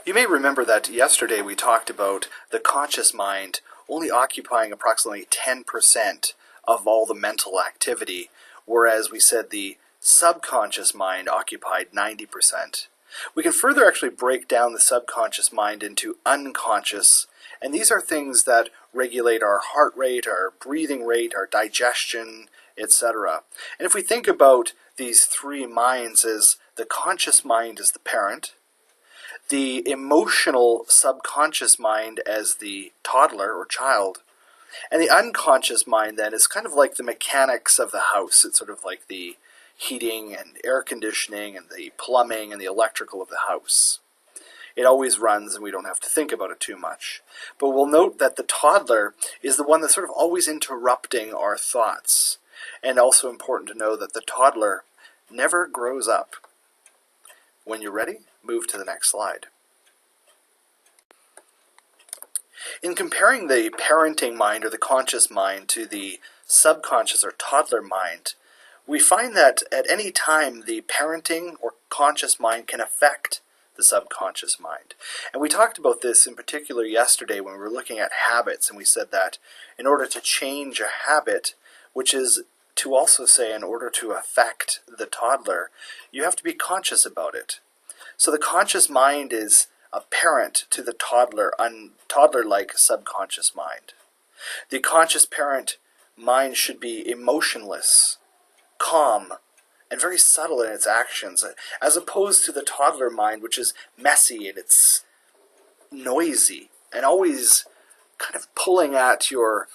You may remember that yesterday we talked about the conscious mind only occupying approximately 10% of all the mental activity, whereas we said the subconscious mind occupied 90%. We can further actually break down the subconscious mind into unconscious, and these are things that regulate our heart rate, our breathing rate, our digestion, etc. And if we think about these three minds as the conscious mind as the parent, the emotional subconscious mind as the toddler or child, and the unconscious mind then is kind of like the mechanics of the house. It's sort of like the heating and air conditioning and the plumbing and the electrical of the house. It always runs and we don't have to think about it too much. But we'll note that the toddler is the one that's sort of always interrupting our thoughts. And also important to know that the toddler never grows up. When you're ready, move to the next slide. In comparing the parenting mind or the conscious mind to the subconscious or toddler mind, we find that at any time the parenting or conscious mind can affect the subconscious mind. And we talked about this in particular yesterday when we were looking at habits, and we said that in order to change a habit, which is to also say in order to affect the toddler, you have to be conscious about it. So the conscious mind is a parent to the toddler-like subconscious mind. The conscious parent mind should be emotionless, calm, and very subtle in its actions, as opposed to the toddler mind, which is messy and it's noisy and always kind of pulling at your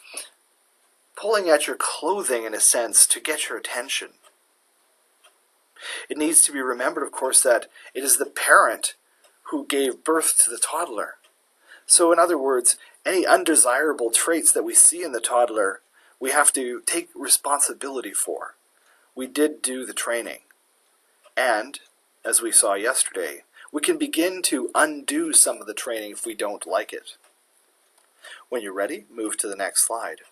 clothing in a sense to get your attention. It needs to be remembered, of course, that it is the parent who gave birth to the toddler. So in other words, any undesirable traits that we see in the toddler, we have to take responsibility for. We did do the training. And, as we saw yesterday, we can begin to undo some of the training if we don't like it. When you're ready, move to the next slide.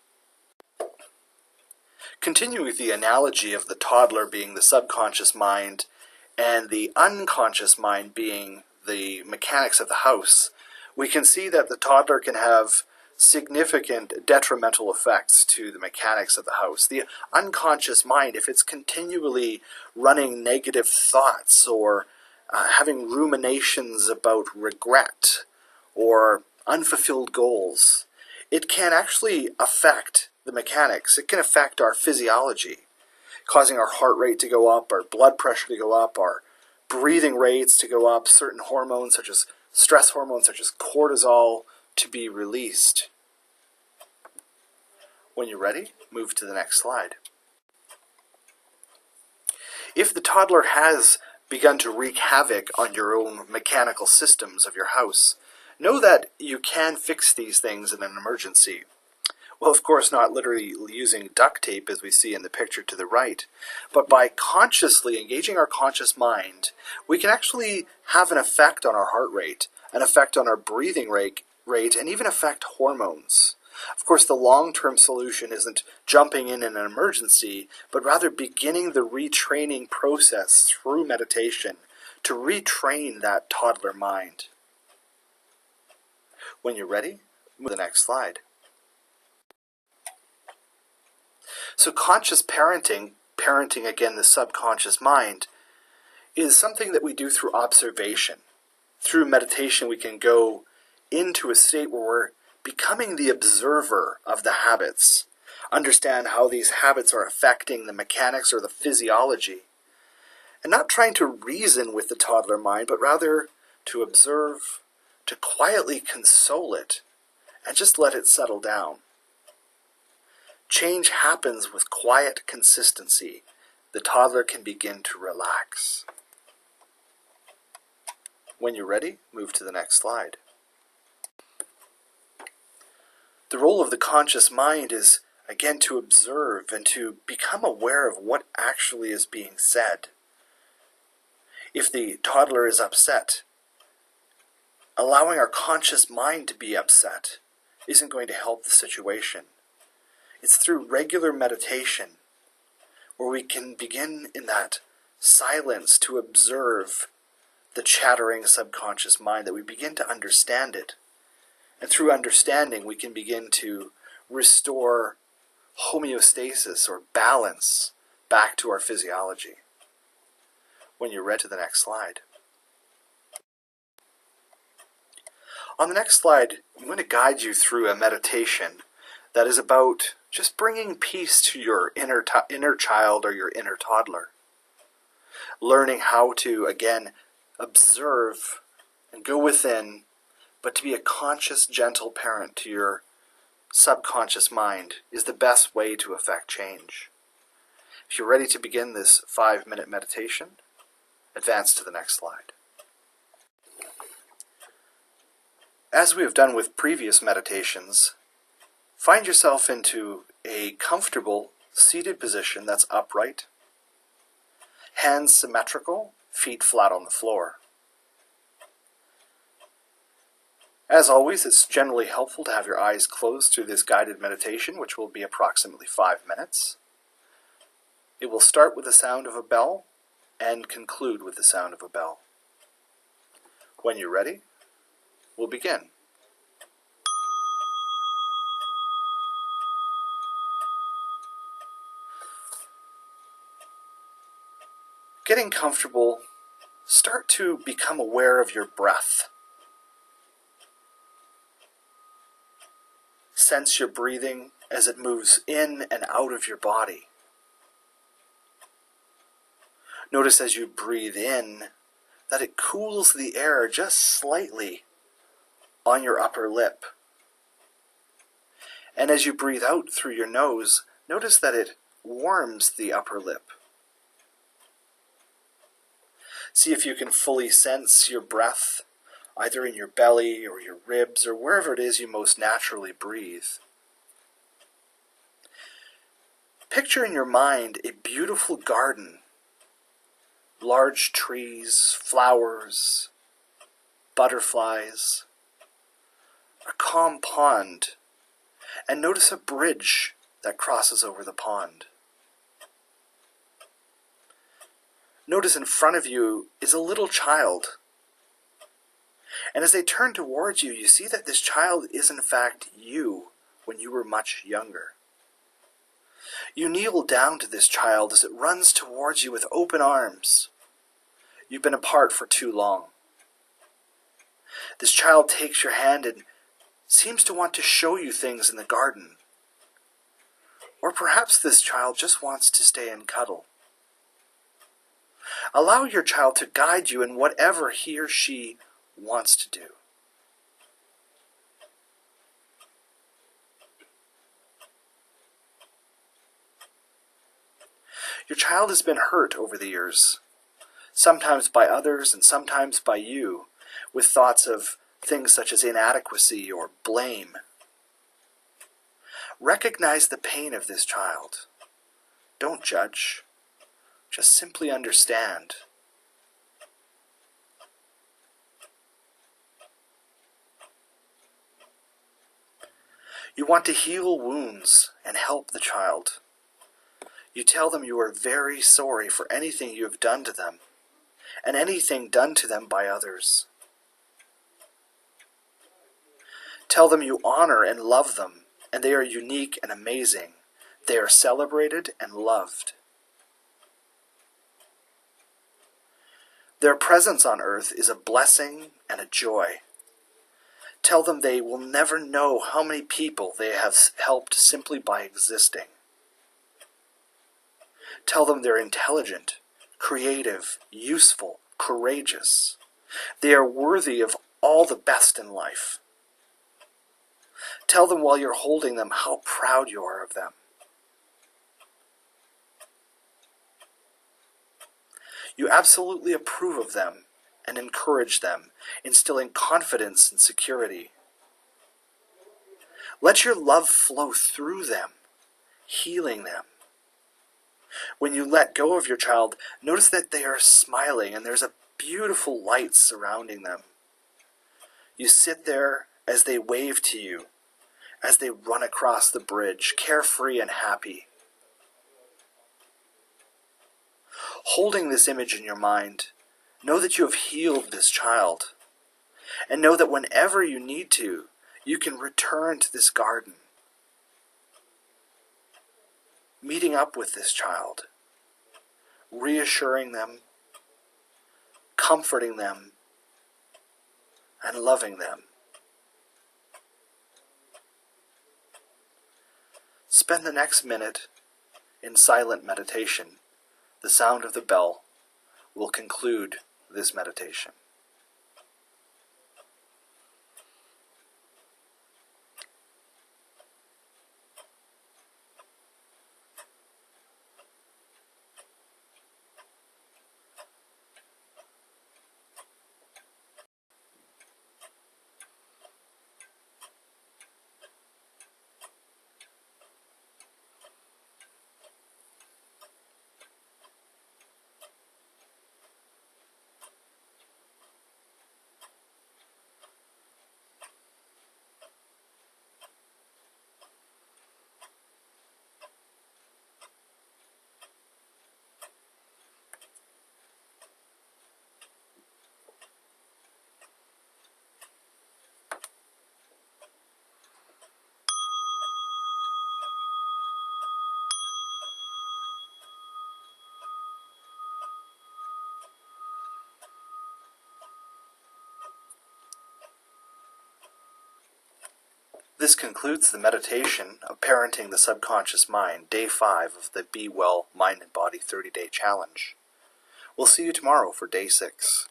Continuing with the analogy of the toddler being the subconscious mind and the unconscious mind being the mechanics of the house, we can see that the toddler can have significant detrimental effects to the mechanics of the house. The unconscious mind, if it's continually running negative thoughts or having ruminations about regret or unfulfilled goals, it can actually affect the mechanics. It can affect our physiology, causing our heart rate to go up, our blood pressure to go up, our breathing rates to go up, certain hormones such as stress hormones such as cortisol to be released. When you're ready, move to the next slide. If the toddler has begun to wreak havoc on your own mechanical systems of your house, know that you can fix these things in an emergency. Well, of course, not literally using duct tape as we see in the picture to the right, but by consciously engaging our conscious mind, we can actually have an effect on our heart rate, an effect on our breathing rate, and even affect hormones. Of course, the long-term solution isn't jumping in an emergency, but rather beginning the retraining process through meditation to retrain that toddler mind. When you're ready, move to the next slide. So conscious parenting again the subconscious mind, is something that we do through observation. Through meditation we can go into a state where we're becoming the observer of the habits, understand how these habits are affecting the mechanics or the physiology, and not trying to reason with the toddler mind, but rather to observe, to quietly console it, and just let it settle down. Change happens with quiet consistency. The toddler can begin to relax. When you're ready, move to the next slide. The role of the conscious mind is, again, to observe and to become aware of what actually is being said. If the toddler is upset, allowing our conscious mind to be upset isn't going to help the situation. It's through regular meditation where we can begin in that silence to observe the chattering subconscious mind, that we begin to understand it. And through understanding, we can begin to restore homeostasis or balance back to our physiology. When you're ready, to the next slide. On the next slide, I'm going to guide you through a meditation that is about just bringing peace to your inner child or your inner toddler. Learning how to, again, observe and go within, but to be a conscious, gentle parent to your subconscious mind is the best way to effect change. If you're ready to begin this 5-minute meditation, advance to the next slide. As we have done with previous meditations, find yourself into a comfortable seated position that's upright, hands symmetrical, feet flat on the floor. As always, it's generally helpful to have your eyes closed through this guided meditation, which will be approximately 5 minutes. It will start with the sound of a bell and conclude with the sound of a bell. When you're ready, we'll begin. Getting comfortable, start to become aware of your breath. Sense your breathing as it moves in and out of your body. Notice as you breathe in that it cools the air just slightly on your upper lip. And as you breathe out through your nose, notice that it warms the upper lip. See if you can fully sense your breath, either in your belly or your ribs or wherever it is you most naturally breathe. Picture in your mind a beautiful garden, large trees, flowers, butterflies, a calm pond, and notice a bridge that crosses over the pond. Notice in front of you is a little child. And as they turn towards you, you see that this child is in fact you when you were much younger. You kneel down to this child as it runs towards you with open arms. You've been apart for too long. This child takes your hand and seems to want to show you things in the garden. Or perhaps this child just wants to stay and cuddle. Allow your child to guide you in whatever he or she wants to do. Your child has been hurt over the years, sometimes by others and sometimes by you, with thoughts of things such as inadequacy or blame. Recognize the pain of this child. Don't judge. Just simply understand. You want to heal wounds and help the child. You tell them you are very sorry for anything you have done to them, and anything done to them by others. Tell them you honor and love them, and they are unique and amazing. They are celebrated and loved. Their presence on earth is a blessing and a joy. Tell them they will never know how many people they have helped simply by existing. Tell them they're intelligent, creative, useful, courageous. They are worthy of all the best in life. Tell them while you're holding them how proud you are of them. You absolutely approve of them and encourage them, instilling confidence and security. Let your love flow through them, healing them. When you let go of your child, notice that they are smiling and there's a beautiful light surrounding them. You sit there as they wave to you, as they run across the bridge, carefree and happy. Holding this image in your mind, Know that you have healed this child. And know that whenever you need to, you can return to this garden, meeting up with this child, reassuring them, comforting them, and loving them. Spend the next minute in silent meditation. The sound of the bell will conclude this meditation. This concludes the meditation of Parenting the Subconscious Mind, Day 5 of the Be Well Mind and Body 30-Day Challenge. We'll see you tomorrow for Day 6.